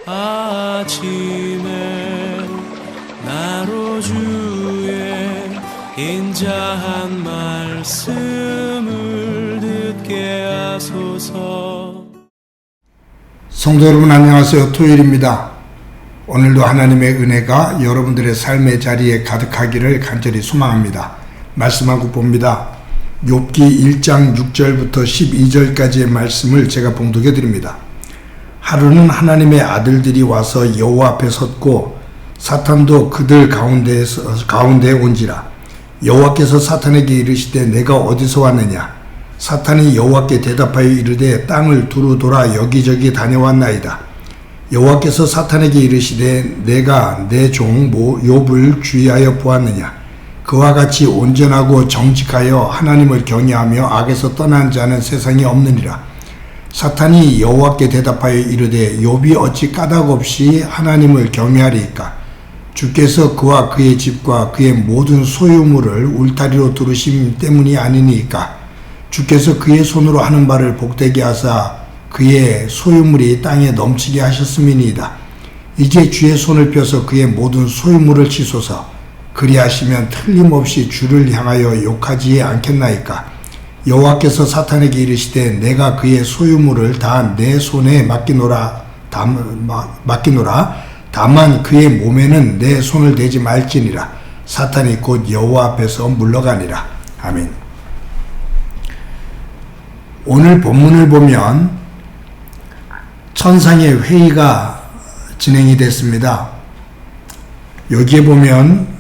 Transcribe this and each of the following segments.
아침에 나로 주의 인자한 말씀을 듣게 하소서. 성도 여러분 안녕하세요. 토요일입니다. 오늘도 하나님의 은혜가 여러분들의 삶의 자리에 가득하기를 간절히 소망합니다. 말씀하고 봅니다. 욥기 1장 6절부터 12절까지의 말씀을 제가 봉독해 드립니다. 하루는 하나님의 아들들이 와서 여호와 앞에 섰고 사탄도 그들 가운데에 온지라. 여호와께서 사탄에게 이르시되 내가 어디서 왔느냐. 사탄이 여호와께 대답하여 이르되 땅을 두루 돌아 여기저기 다녀왔나이다. 여호와께서 사탄에게 이르시되 내가 내 종 욥을 주의하여 보았느냐. 그와 같이 온전하고 정직하여 하나님을 경외하며 악에서 떠난 자는 세상에 없느니라. 사탄이 여호와께 대답하여 이르되 욥이 어찌 까닭없이 하나님을 경외하리이까. 주께서 그와 그의 집과 그의 모든 소유물을 울타리로 두르심 때문이 아니니까. 주께서 그의 손으로 하는 바를 복되게 하사 그의 소유물이 땅에 넘치게 하셨음이니이다. 이제 주의 손을 펴서 그의 모든 소유물을 치소서. 그리하시면 틀림없이 주를 향하여 욕하지 않겠나이까. 여호와께서 사탄에게 이르시되 내가 그의 소유물을 다 내 손에 맡기노라. 다만 그의 몸에는 내 손을 대지 말지니라. 사탄이 곧 여호와 앞에서 물러가니라. 아멘. 오늘 본문을 보면 천상의 회의가 진행이 됐습니다. 여기에 보면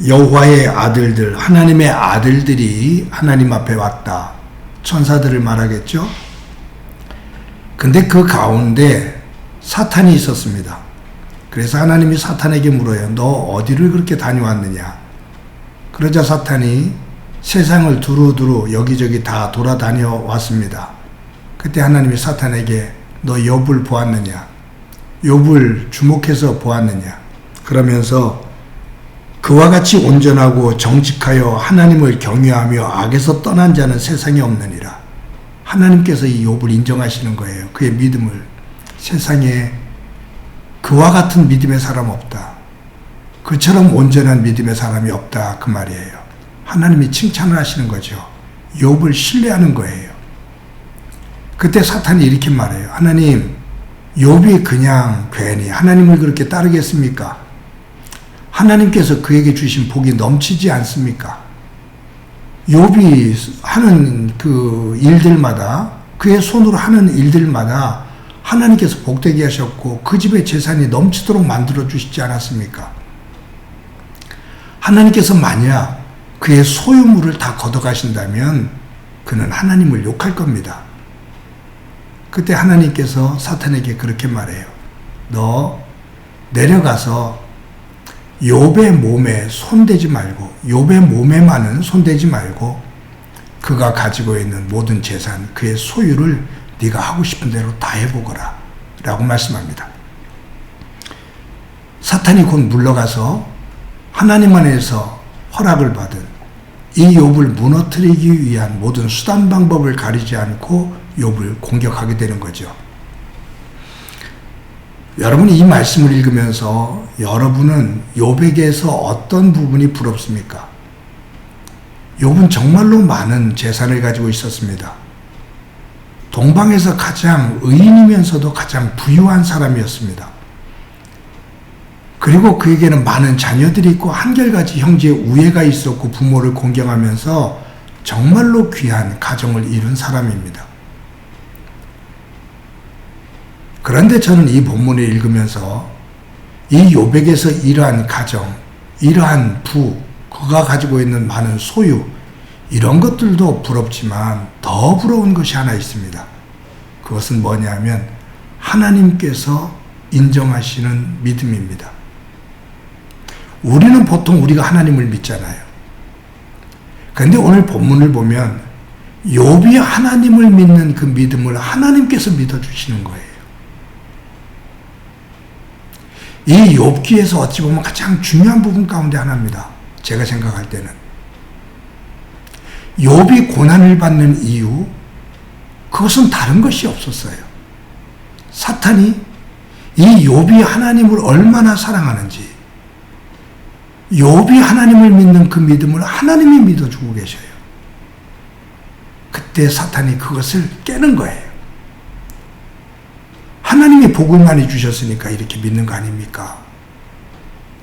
여호와의 아들들, 하나님의 아들들이 하나님 앞에 왔다. 천사들을 말하겠죠. 근데 그 가운데 사탄이 있었습니다. 그래서 하나님이 사탄에게 물어요. 너 어디를 그렇게 다녀왔느냐. 그러자 사탄이 세상을 두루두루 여기저기 다 돌아다녀 왔습니다. 그때 하나님이 사탄에게 너 욥을 보았느냐. 욥을 주목해서 보았느냐. 그러면서 그와 같이 온전하고 정직하여 하나님을 경외하며 악에서 떠난 자는 세상에 없느니라. 하나님께서 이 욥을 인정하시는 거예요. 그의 믿음을. 세상에 그와 같은 믿음의 사람 없다. 그처럼 온전한 믿음의 사람이 없다. 그 말이에요. 하나님이 칭찬을 하시는 거죠. 욥을 신뢰하는 거예요. 그때 사탄이 이렇게 말해요. 하나님, 욥이 그냥 괜히 하나님을 그렇게 따르겠습니까? 하나님께서 그에게 주신 복이 넘치지 않습니까? 욥이 하는 그 일들마다, 그의 손으로 하는 일들마다 하나님께서 복되게 하셨고 그 집의 재산이 넘치도록 만들어 주시지 않았습니까? 하나님께서 만약 그의 소유물을 다 걷어가신다면 그는 하나님을 욕할 겁니다. 그때 하나님께서 사탄에게 그렇게 말해요. 너 내려가서 욥의 몸에 손대지 말고, 욥의 몸에만은 손대지 말고 그가 가지고 있는 모든 재산, 그의 소유를 네가 하고 싶은 대로 다 해보거라 라고 말씀합니다. 사탄이 곧 물러가서 하나님 안에서 허락을 받은 이 욥을 무너뜨리기 위한 모든 수단 방법을 가리지 않고 욥을 공격하게 되는 거죠. 여러분이 이 말씀을 읽으면서 여러분은 욥에게서 어떤 부분이 부럽습니까? 욥은 정말로 많은 재산을 가지고 있었습니다. 동방에서 가장 의인이면서도 가장 부유한 사람이었습니다. 그리고 그에게는 많은 자녀들이 있고 한결같이 형제 우애가 있었고 부모를 공경하면서 정말로 귀한 가정을 이룬 사람입니다. 그런데 저는 이 본문을 읽으면서 이 욥에게서 이러한 가정, 이러한 그가 가지고 있는 많은 소유, 이런 것들도 부럽지만 더 부러운 것이 하나 있습니다. 그것은 뭐냐면 하나님께서 인정하시는 믿음입니다. 우리는 보통 우리가 하나님을 믿잖아요. 그런데 오늘 본문을 보면 욥이 하나님을 믿는 그 믿음을 하나님께서 믿어주시는 거예요. 이 욥기에서 어찌 보면 가장 중요한 부분 가운데 하나입니다. 제가 생각할 때는. 욥이 고난을 받는 이유, 그것은 다른 것이 없었어요. 사탄이 이 욥이 하나님을 얼마나 사랑하는지, 욥이 하나님을 믿는 그 믿음을 하나님이 믿어주고 계셔요. 그때 사탄이 그것을 깨는 거예요. 하나님이 복을 많이 주셨으니까 이렇게 믿는 거 아닙니까?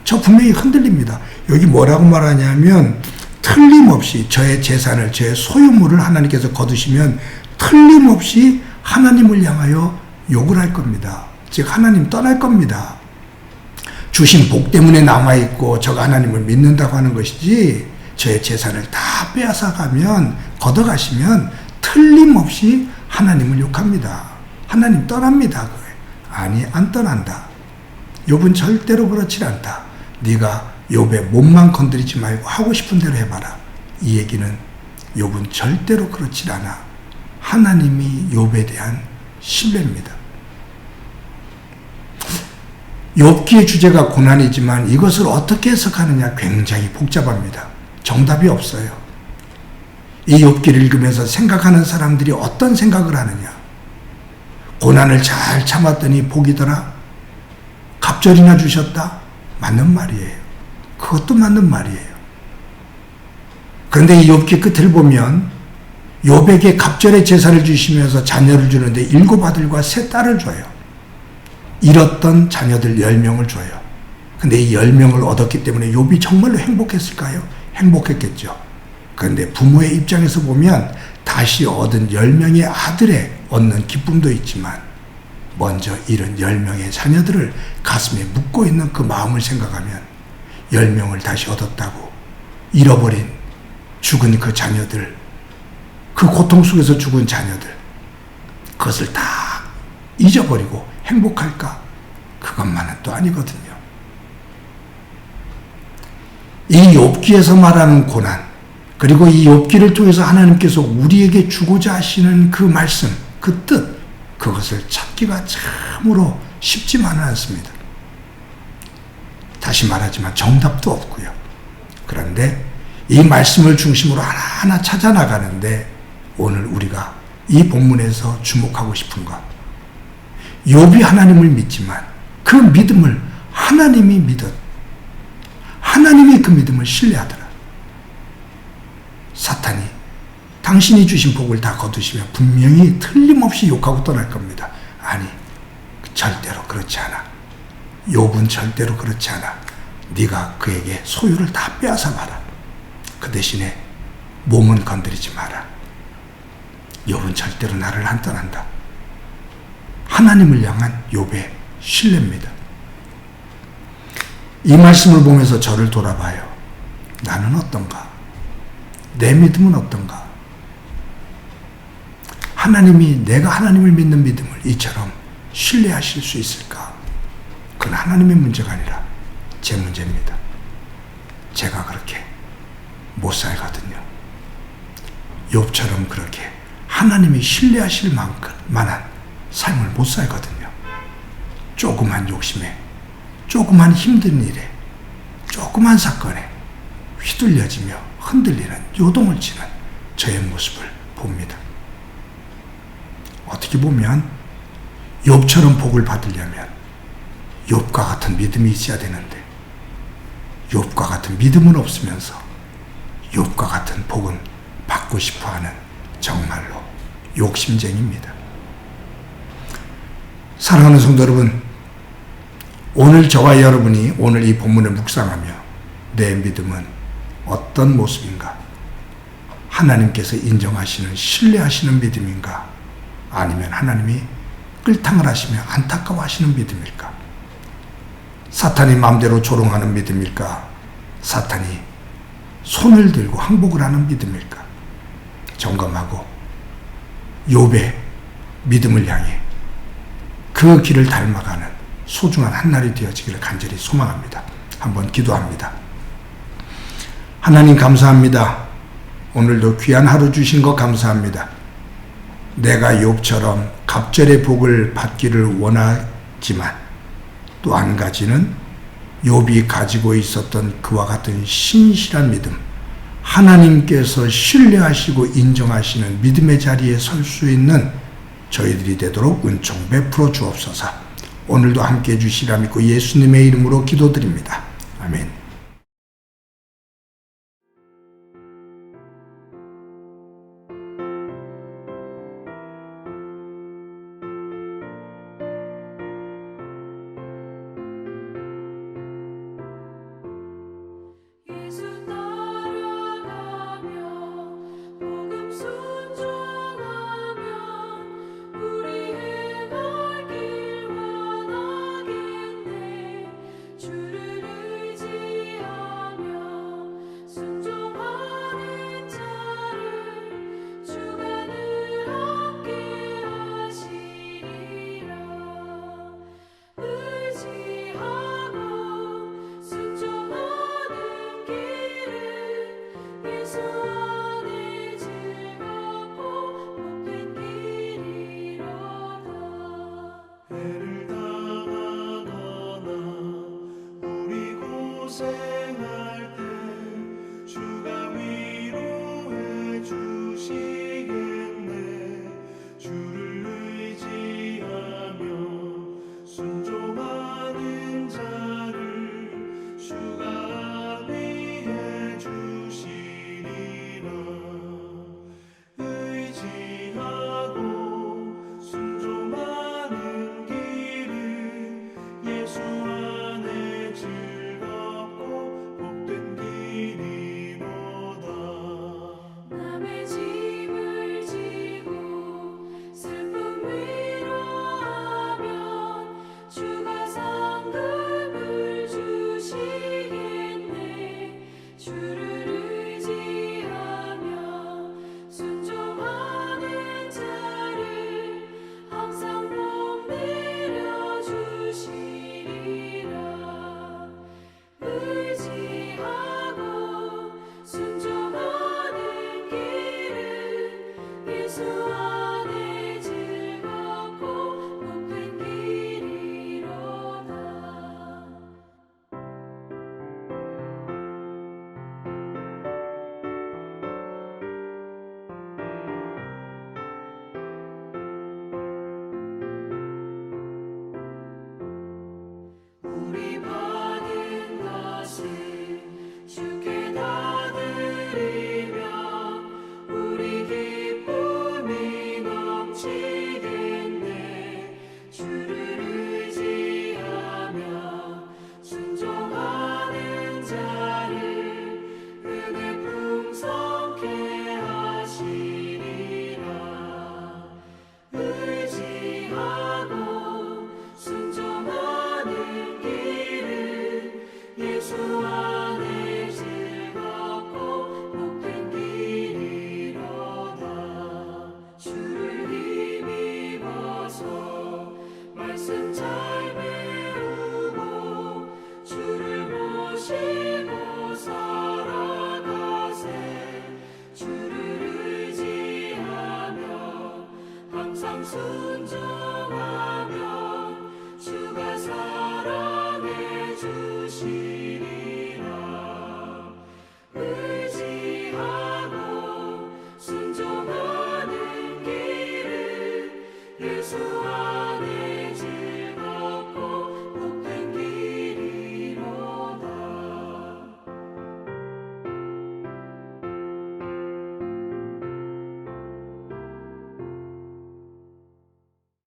저 분명히 흔들립니다. 여기 뭐라고 말하냐면 틀림없이 저의 재산을, 저의 소유물을 하나님께서 거두시면 틀림없이 하나님을 향하여 욕을 할 겁니다. 즉 하나님 떠날 겁니다. 주신 복 때문에 남아있고 저가 하나님을 믿는다고 하는 것이지, 저의 재산을 다 빼앗아가면, 걷어가시면 틀림없이 하나님을 욕합니다. 하나님 떠납니다. 아니, 안 떠난다. 욥은 절대로 그렇지 않다. 네가 욥의 몸만 건드리지 말고 하고 싶은 대로 해봐라. 이 얘기는 욥은 절대로 그렇지 않아. 하나님이 욥에 대한 신뢰입니다. 욥기의 주제가 고난이지만 이것을 어떻게 해석하느냐 굉장히 복잡합니다. 정답이 없어요. 이 욥기를 읽으면서 생각하는 사람들이 어떤 생각을 하느냐. 고난을 잘 참았더니 복이더라. 갑절이나 주셨다. 맞는 말이에요. 그것도 맞는 말이에요. 그런데 이 욥기 끝을 보면 욥에게 갑절의 제사를 주시면서 자녀를 주는데 7 아들과 3 딸을 줘요. 잃었던 자녀들 10명을 줘요. 근데 이 10명을 얻었기 때문에 욥이 정말로 행복했을까요? 행복했겠죠. 그런데 부모의 입장에서 보면 다시 얻은 10명의 아들에 얻는 기쁨도 있지만 먼저 잃은 10명의 자녀들을 가슴에 묻고 있는 그 마음을 생각하면 10명을 다시 얻었다고 잃어버린 죽은 그 자녀들, 그 고통 속에서 죽은 자녀들, 그것을 다 잊어버리고 행복할까? 그것만은 또 아니거든요. 이 욥기에서 말하는 고난, 그리고 이 욥기를 통해서 하나님께서 우리에게 주고자 하시는 그 말씀, 그 뜻, 그것을 찾기가 참으로 쉽지만은 않습니다. 다시 말하지만 정답도 없고요. 그런데 이 말씀을 중심으로 하나하나 찾아 나가는데 오늘 우리가 이 본문에서 주목하고 싶은 것, 욥이 하나님을 믿지만 그 믿음을 하나님이 믿었, 하나님이 그 믿음을 신뢰하더라. 사탄이 당신이 주신 복을 다 거두시면 분명히 틀림없이 욕하고 떠날 겁니다. 아니, 절대로 그렇지 않아. 욥은 절대로 그렇지 않아. 네가 그에게 소유를 다 빼앗아 봐라. 그 대신에 몸은 건드리지 마라. 욥은 절대로 나를 안 떠난다. 하나님을 향한 욥의 신뢰입니다. 이 말씀을 보면서 저를 돌아봐요. 나는 어떤가? 내 믿음은 어떤가? 하나님이, 내가 하나님을 믿는 믿음을 이처럼 신뢰하실 수 있을까? 그건 하나님의 문제가 아니라 제 문제입니다. 제가 그렇게 못 살거든요. 욥처럼 그렇게 하나님이 신뢰하실 만한 삶을 못 살거든요. 조그만 욕심에, 조그만 힘든 일에, 조그만 사건에 휘둘려지며 흔들리는, 요동을 치는 저의 모습을 봅니다. 어떻게 보면 욥처럼 복을 받으려면 욥과 같은 믿음이 있어야 되는데 욥과 같은 믿음은 없으면서 욥과 같은 복은 받고 싶어하는 정말로 욕심쟁이입니다. 사랑하는 성도 여러분, 오늘 저와 여러분이 오늘 이 본문을 묵상하며 내 믿음은 어떤 모습인가? 하나님께서 인정하시는, 신뢰하시는 믿음인가? 아니면 하나님이 끌탕을 하시며 안타까워하시는 믿음일까? 사탄이 마음대로 조롱하는 믿음일까? 사탄이 손을 들고 항복을 하는 믿음일까? 점검하고 욥의 믿음을 향해 그 길을 닮아가는 소중한 한날이 되어지기를 간절히 소망합니다. 한번 기도합니다. 하나님 감사합니다. 오늘도 귀한 하루 주신 것 감사합니다. 내가 욥처럼 갑절의 복을 받기를 원하지만 또 한 가지는 욥이 가지고 있었던 그와 같은 신실한 믿음, 하나님께서 신뢰하시고 인정하시는 믿음의 자리에 설 수 있는 저희들이 되도록 은총 베풀어 주옵소서. 오늘도 함께해 주시라 믿고 예수님의 이름으로 기도드립니다. 아멘. 예수 따라가며 복음 순종하며 우리 행할 길 원하겠네. 주를 의지하며 순종하는 자를 주가 늘 함께 하시리라. 의지하고 순종하는 길은 예수 안에 즐겁고 복된 길이로다. 해를 당하거나 우리 고생할 때 주가 위로해 주시겠네. 주를 의지하며 순종하는 자를 주가 위해 주시리라. 의지하고 순종하는 길은 예수 안에 즐겁고 복된 길이로다. 남의 짐을 지고 슬픔 위로하면 주가 상급을 주시겠네. 주를 의지하며 순종하는 자를 항상 복 내려 주시리라. 의지하고 순종하는 길은 예수 안에 즐겁고 복된 길이로다. 우리 받은 것을 주께 다 드리며 우리 기쁨이 넘치겠네. 주를 의지하며 순종하는 자를 은혜 풍성케 하시리라. 의지하고 순종하는 길은 예수 안에 즐겁고 복된 길이로다. 주를 힘입어서 말씀